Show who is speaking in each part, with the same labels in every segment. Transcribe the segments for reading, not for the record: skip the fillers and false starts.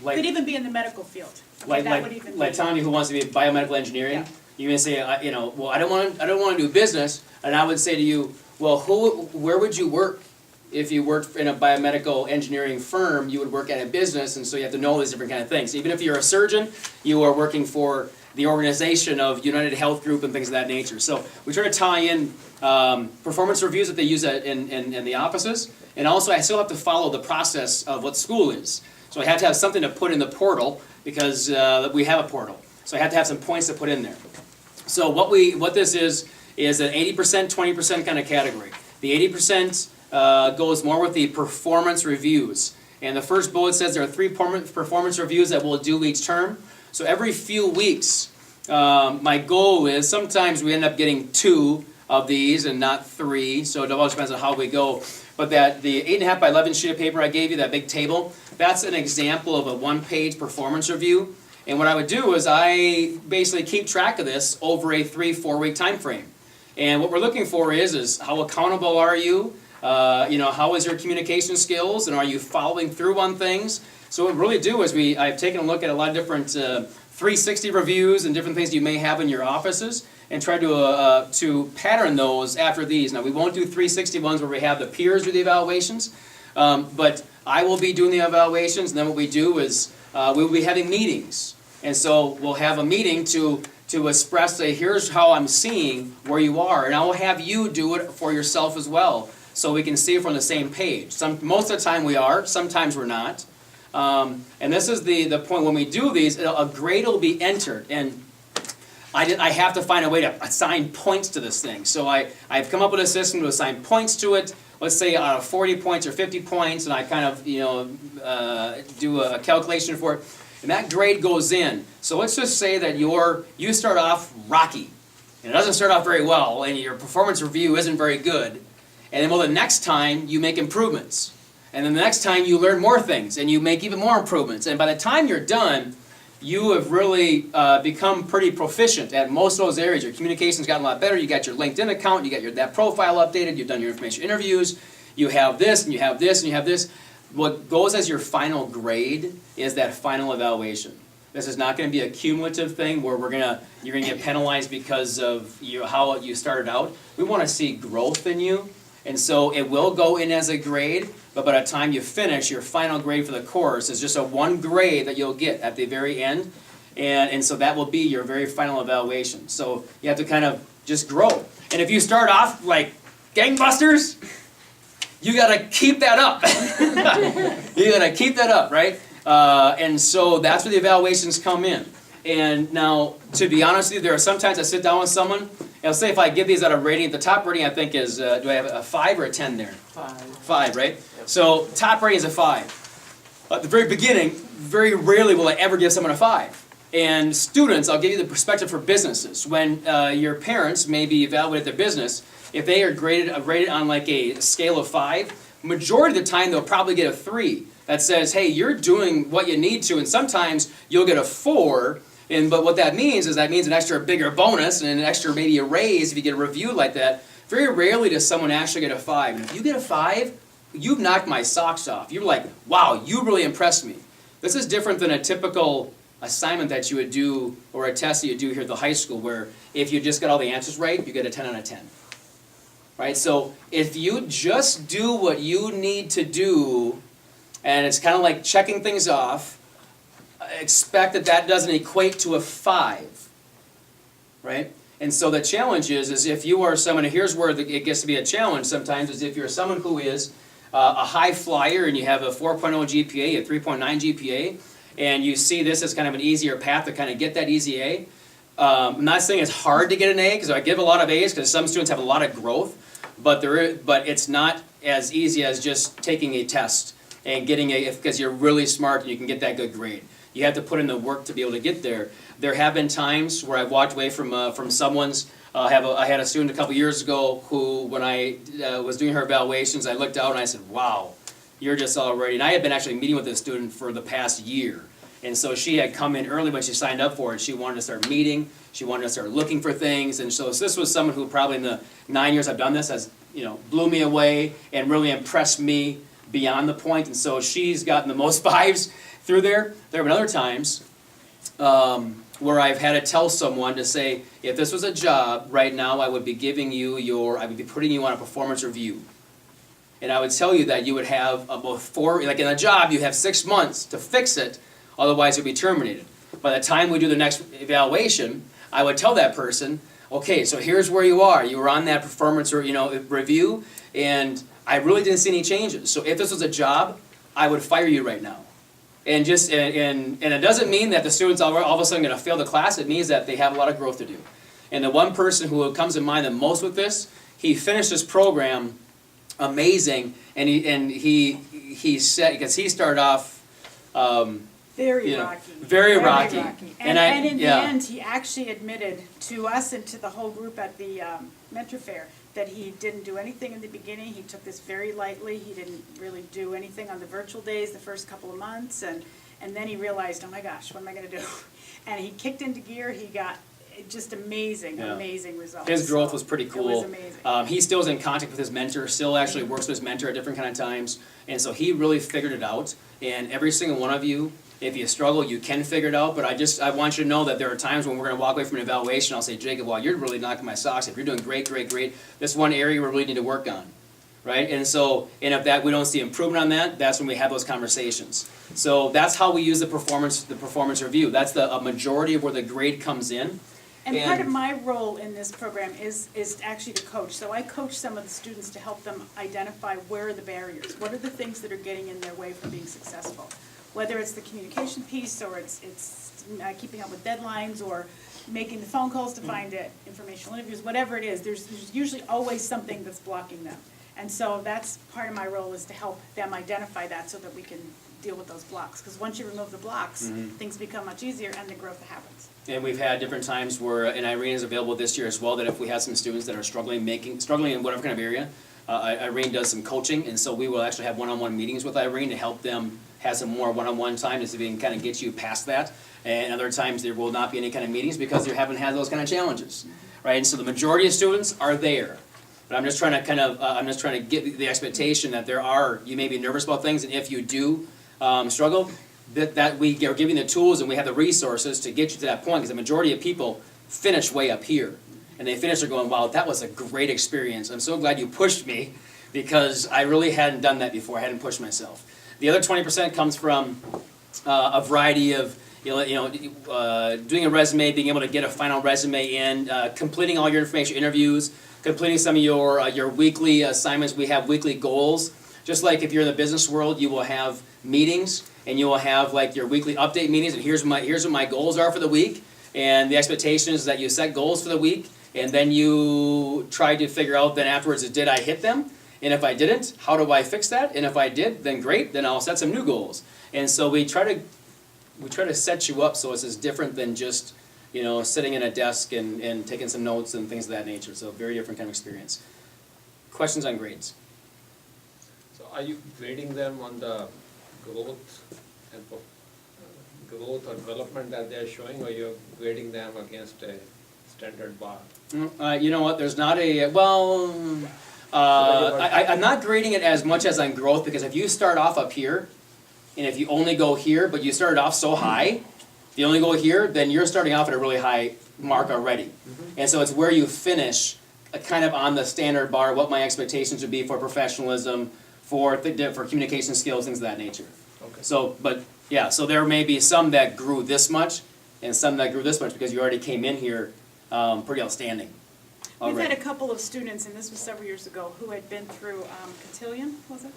Speaker 1: Could even be in the medical field.
Speaker 2: Like Tanya, who wants to be biomedical engineering,
Speaker 1: Yeah.
Speaker 2: you're gonna say, well, I don't want to do business, and I would say to you, well, where would you work? If you worked in a biomedical engineering firm, you would work at a business, and so you have to know these different kind of things. Even if you're a surgeon, you are working for the organization of United Health Group and things of that nature. So we try to tie in performance reviews that they use in the offices, and also I still have to follow the process of what school is. So I have to have something to put in the portal because we have a portal. So I have to have some points to put in there. So what this is an 80%, 20% kind of category. The 80% goes more with the performance reviews. And the first bullet says there are 3 performance reviews that we'll do each term. So every few weeks, my goal is, sometimes we end up getting 2 of these and not 3, so it always depends on how we go. But that the 8.5 by 11 sheet of paper I gave you, that big table, that's an example of a 1-page performance review. And what I would do is I basically keep track of this over a 3-4 week time frame. And what we're looking for is how accountable are you? How is your communication skills, and are you following through on things? So what we really do is I've taken a look at a lot of different 360 reviews and different things you may have in your offices, and try to pattern those after these. Now we won't do 360 ones where we have the peers do the evaluations, but I will be doing the evaluations, and then what we do is we will be having meetings. And so we'll have a meeting to express, say, here's how I'm seeing where you are, and I will have you do it for yourself as well, so we can see if we're on the same page. Most of the time we are, sometimes we're not. And this is the point when we do these, a grade will be entered, and I have to find a way to assign points to this thing. So I've come up with a system to assign points to it. Let's say out of 40 points or 50 points, and I kind of do a calculation for it, and that grade goes in. So let's just say that you start off rocky, and it doesn't start off very well, and your performance review isn't very good. And then, well, the next time you make improvements. And then the next time you learn more things, and you make even more improvements. And by the time you're done, you have really become pretty proficient at most of those areas. Your communication's gotten a lot better. You got your LinkedIn account, you got that profile updated, you've done your information interviews, you have this, and you have this, and you have this. What goes as your final grade is that final evaluation. This is not going to be a cumulative thing where you're going to get penalized because of how you started out. We want to see growth in you. And so it will go in as a grade, but by the time you finish, your final grade for the course is just a 1 grade that you'll get at the very end. And so that will be your very final evaluation. So you have to kind of just grow. And if you start off like gangbusters, you got to keep that up. You got to keep that up, right? And so that's where the evaluations come in. And now, to be honest with you, there are sometimes I sit down with someone, and I'll say if I give these out of rating, the top rating I think is, do I have a 5 or a 10 there?
Speaker 1: 5.
Speaker 2: 5, right? Yep. So top rating is a 5. At the very beginning, very rarely will I ever give someone a 5. And students, I'll give you the perspective for businesses. When your parents maybe evaluate their business, if they are rated on like a scale of 5, majority of the time they'll probably get a 3 that says, hey, you're doing what you need to, and sometimes you'll get a 4. But what that means is an extra bigger bonus and an extra maybe a raise if you get a review like that. Very rarely does someone actually get a 5. And if you get a 5, you've knocked my socks off. You're like, wow, you really impressed me. This is different than a typical assignment that you would do or a test that you do here at the high school where if you just got all the answers right, you get a 10 out of 10. Right? So if you just do what you need to do, and it's kind of like checking things off, expect that doesn't equate to a 5, right? And so the challenge is if you are someone, and here's where it gets to be a challenge sometimes, is if you're someone who is a high flyer and you have a 4.0 GPA, a 3.9 GPA, and you see this as kind of an easier path to kind of get that easy A. I'm not saying it's hard to get an A, because I give a lot of A's, because some students have a lot of growth, but it's not as easy as just taking a test and getting because you're really smart and you can get that good grade. You have to put in the work to be able to get there. There have been times where I've walked away from someone's. I had a student a couple years ago who, when I was doing her evaluations, I looked out and I said, wow, you're just already, and I had been actually meeting with this student for the past year. And so she had come in early when she signed up for it. She wanted to start meeting. She wanted to start looking for things. And so this was someone who probably in the 9 years I've done this has, blew me away and really impressed me beyond the point. And so she's gotten the most 5s through there. There have been other times where I've had to tell someone to say, if this was a job, right now I would be giving you I would be putting you on a performance review. And I would tell you that you would have about like in a job, you have 6 months to fix it, otherwise you'll be terminated. By the time we do the next evaluation, I would tell that person, okay, so here's where you are. You were on that performance review, and I really didn't see any changes. So if this was a job, I would fire you right now. And it doesn't mean that the students all of a sudden going to fail the class. It means that they have a lot of growth to do. And the one person who comes to mind the most with this, he finished this program amazing, and he said, because he started off
Speaker 1: very rocky.
Speaker 2: Very rocky.
Speaker 1: And in the end, he actually admitted to us and to the whole group at the mentor fair that he didn't do anything in the beginning. He took this very lightly. He didn't really do anything on the virtual days the first couple of months, and then he realized, oh my gosh, what am I going to do? And he kicked into gear. He got just amazing results.
Speaker 2: His growth was pretty cool.
Speaker 1: It was amazing.
Speaker 2: He still is in contact with his mentor, still actually works with his mentor at different kind of times, and so he really figured it out. And every single one of you, if you struggle, you can figure it out, but I want you to know that there are times when we're going to walk away from an evaluation, I'll say, Jacob, well, you're really knocking my socks off. You're doing great, great, great. This one area we really need to work on, right? And so, and if we don't see improvement on that, that's when we have those conversations. So that's how we use the performance review. That's a majority of where the grade comes in.
Speaker 1: And part of my role in this program is actually to coach. So I coach some of the students to help them identify where are the barriers. What are the things that are getting in their way from being successful? Whether it's the communication piece, or it's keeping up with deadlines, or making the phone calls to find it, informational interviews, whatever it is, there's usually always something that's blocking them. And so that's part of my role, is to help them identify that so that we can deal with those blocks. Because once you remove the blocks, things become much easier and the growth happens. And
Speaker 2: we've had different times where, and Irene is available this year as well, that if we have some students that are struggling in whatever kind of area, Irene does some coaching, and so we will actually have one-on-one meetings with Irene to help them have some more one-on-one time to see if we can kind of get you past that. And other times there will not be any kind of meetings because they haven't had those kind of challenges, right? And so the majority of students are there. But I'm just trying to get the expectation that you may be nervous about things, and if you do struggle, that we are giving the tools and we have the resources to get you to that point, because the majority of people finish way up here. And they finish, they're going, wow, that was a great experience. I'm so glad you pushed me, because I really hadn't done that before. I hadn't pushed myself. The other 20% comes from a variety of doing a resume, being able to get a final resume in, completing all your information interviews, completing some of your weekly assignments. We have weekly goals. Just like if you're in the business world, you will have meetings, and you will have like your weekly update meetings, and here's what my goals are for the week. And the expectation is that you set goals for the week, and then you try to figure out then afterwards, did I hit them? And if I didn't, how do I fix that? And if I did, then great, then I'll set some new goals. And so we try to set you up so it's as different than just sitting in a desk and taking some notes and things of that nature. So very different kind of experience. Questions on grades?
Speaker 3: So are you grading them on the growth or development that they're showing, or you're grading them against a standard bar?
Speaker 2: You know what, there's not I'm not grading it as much as on growth, because if you start off up here, and if you only go here, but you started off so high, if you only go here, then you're starting off at a really high mark already. And so it's where you finish kind of on the standard bar, what my expectations would be for professionalism, for communication skills, things of that nature.
Speaker 3: Okay.
Speaker 2: So, but yeah, so there may be some that grew this much, and some that grew this much because you already came in here pretty outstanding.
Speaker 1: We've had a couple of students, and this was several years ago, who had been through Cotillion, was it?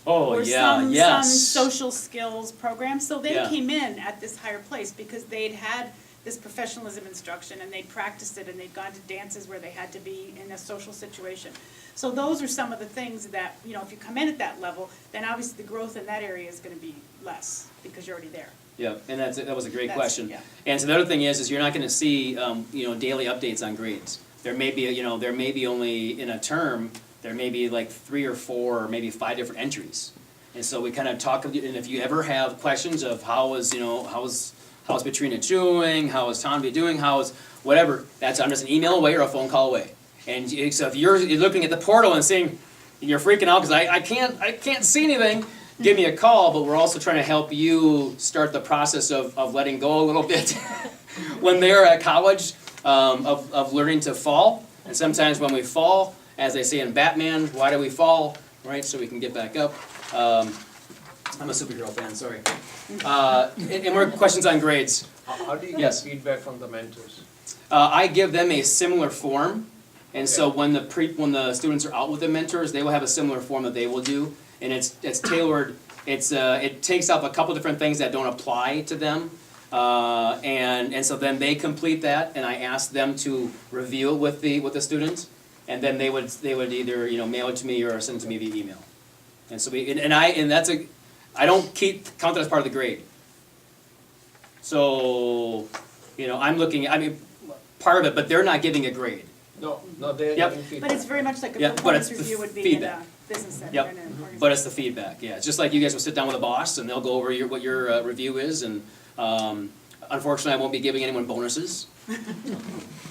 Speaker 2: Oh,
Speaker 1: or
Speaker 2: yeah,
Speaker 1: some social skills program. So they
Speaker 2: Yeah.
Speaker 1: came in at this higher place because they'd had this professionalism instruction, and they'd practiced it, and they'd gone to dances where they had to be in a social situation. So those are some of the things that, if you come in at that level, then obviously the growth in that area is going to be less because you're already there.
Speaker 2: Yeah, and that was a great question.
Speaker 1: Yeah.
Speaker 2: And so the other thing is you're not going to see daily updates on grades. There may be only in a term, there may be like 3 or 4 or maybe 5 different entries. And so we kind of talk, and if you ever have questions of how's Petrina doing, how is Tanvi doing, whatever, I'm just an email away or a phone call away. And so if you're looking at the portal and seeing, you're freaking out because I can't see anything, give me a call, but we're also trying to help you start the process of letting go a little bit when they're at college, of learning to fall. And sometimes when we fall, as they say in Batman, why do we fall? Right, so we can get back up. I'm a superhero fan, sorry. And more questions on grades.
Speaker 3: How do you get
Speaker 2: Yes.
Speaker 3: feedback from the mentors?
Speaker 2: I give them a similar form, and so when the students are out with the mentors, they will have a similar form that they will do, and it's tailored. It takes up a couple different things that don't apply to them, and so then they complete that, and I ask them to review it with the students, and then they would either mail it to me or send it to me via email, and so I don't count that as part of the grade. So I'm looking. Part of it, but they're not giving a grade.
Speaker 3: No, they're
Speaker 2: Yep.
Speaker 3: giving feedback.
Speaker 1: But it's very much like a
Speaker 2: Yeah, but
Speaker 1: performance
Speaker 2: it's the
Speaker 1: review would be in
Speaker 2: feedback.
Speaker 1: a business center.
Speaker 2: Yep.
Speaker 1: in an organization.
Speaker 2: But it's the feedback, yeah. It's just like you guys will sit down with a boss and they'll go over what your review is, and unfortunately I won't be giving anyone bonuses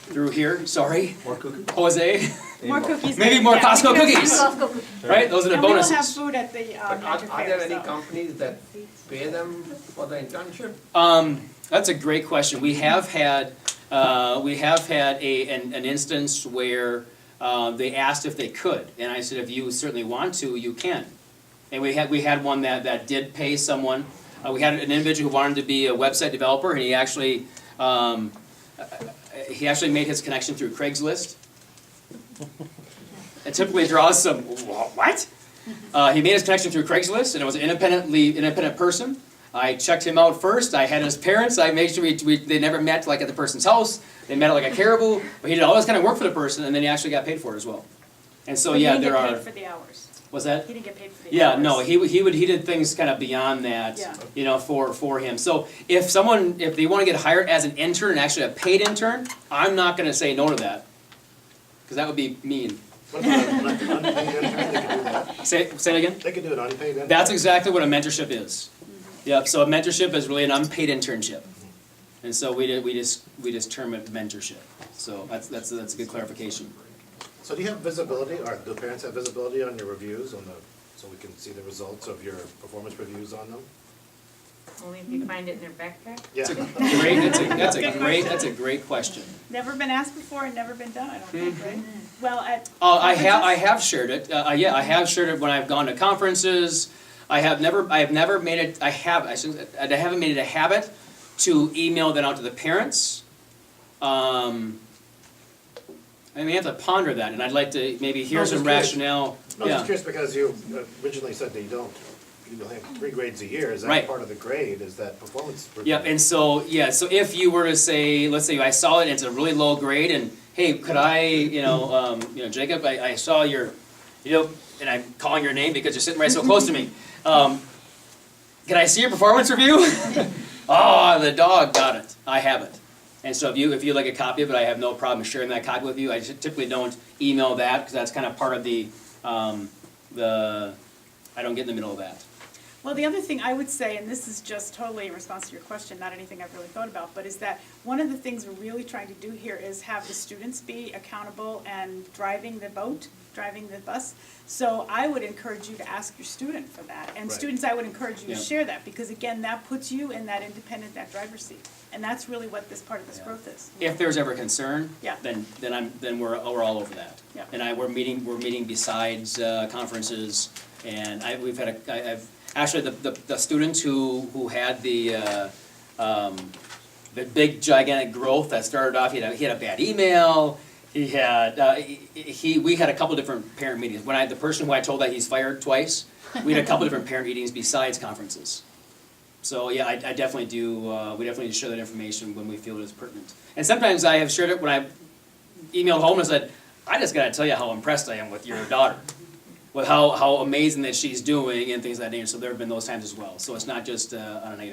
Speaker 2: through here, sorry.
Speaker 4: More cookies?
Speaker 2: Jose.
Speaker 1: More cookies.
Speaker 2: Maybe more
Speaker 1: yeah,
Speaker 2: Costco
Speaker 1: we can have
Speaker 2: cookies.
Speaker 1: Costco.
Speaker 2: Right, those are the
Speaker 1: And we will have
Speaker 2: bonuses.
Speaker 1: food at the
Speaker 3: But
Speaker 1: mentor
Speaker 3: are there
Speaker 1: fair,
Speaker 3: any
Speaker 1: so.
Speaker 3: companies that pay them for the internship?
Speaker 2: That's a great question. We have had an instance where they asked if they could, and I said, if you certainly want to, you can. And we had one that did pay someone. We had an individual who wanted to be a website developer, and he actually made his connection through Craigslist. It typically draws some what? He made his connection through Craigslist, and it was an independent person. I checked him out first. I had his parents. I made sure they never met like at the person's house. They met at like a Caribou, but he did all this kind of work for the person, and then he actually got paid for it as well. And so
Speaker 1: But
Speaker 2: yeah,
Speaker 1: he
Speaker 2: there
Speaker 1: didn't
Speaker 2: are.
Speaker 1: get paid for the hours.
Speaker 2: What's that?
Speaker 1: He didn't get paid for the hours.
Speaker 2: Yeah, no, he did things kind of beyond that,
Speaker 1: Yeah.
Speaker 2: for him. So if they want to get hired as an intern and actually a paid intern, I'm not going to say no to that, because that would be mean.
Speaker 4: What about an unpaid intern? They could do that.
Speaker 2: Say it again.
Speaker 4: They could do an unpaid intern.
Speaker 2: That's exactly what a mentorship is. Yep. So a mentorship is really an unpaid internship, and so we just term it mentorship. So that's a good clarification.
Speaker 4: So do you have visibility, or do parents have visibility on your reviews, so we can see the results of your performance reviews on them?
Speaker 5: Only if you find it in their backpack?
Speaker 4: Yeah.
Speaker 2: That's a great question.
Speaker 1: Never been asked before and never been done, I don't think, right? Well, at.
Speaker 2: I
Speaker 1: conferences-
Speaker 2: have shared it. Yeah, I have shared it when I've gone to conferences. I haven't made it a habit to email that out to the parents. I may have to ponder that, and I'd like to maybe hear
Speaker 4: No,
Speaker 2: some
Speaker 4: just curious.
Speaker 2: rationale.
Speaker 4: No, I'm
Speaker 2: Yeah.
Speaker 4: just curious because you originally said that you have 3 grades a year. Is that
Speaker 2: Right.
Speaker 4: part of the grade? Is that performance review?
Speaker 2: Yep, and so if you were to say, let's say I saw it and it's a really low grade, and hey, could I, Jacob, I saw your, and I'm calling your name because you're sitting right so close to me. Can I see your performance review? Oh, the dog got it. I have it. And so if you'd like a copy of it, I have no problem sharing that copy with you. I typically don't email that because that's kind of part of I don't get in the middle of that.
Speaker 1: Well, the other thing I would say, and this is just totally in response to your question, not anything I've really thought about, but is that one of the things we're really trying to do here is have the students be accountable and driving the bus. So I would encourage you to ask your student for that. And
Speaker 4: Right.
Speaker 1: students, I would encourage you to
Speaker 2: Yeah.
Speaker 1: share that, because again, that puts you in that independent, that driver's seat. And that's really what this part of this
Speaker 2: Yeah.
Speaker 1: growth is.
Speaker 2: If there's ever concern,
Speaker 1: Yeah.
Speaker 2: then we're all over that.
Speaker 1: Yeah.
Speaker 2: And we're meeting besides conferences, and I've actually the students who had the big gigantic growth that started off. He had a bad email. We had a couple different parent meetings. The person who I told that he's fired twice, we had a couple different parent meetings besides conferences. So yeah, I definitely do. We definitely share that information when we feel it is pertinent. And sometimes I have shared it when I emailed home and said, I just got to tell you how impressed I am with your daughter, with how amazing that she's doing and things of that nature. So there have been those times as well. So it's not just on a negative.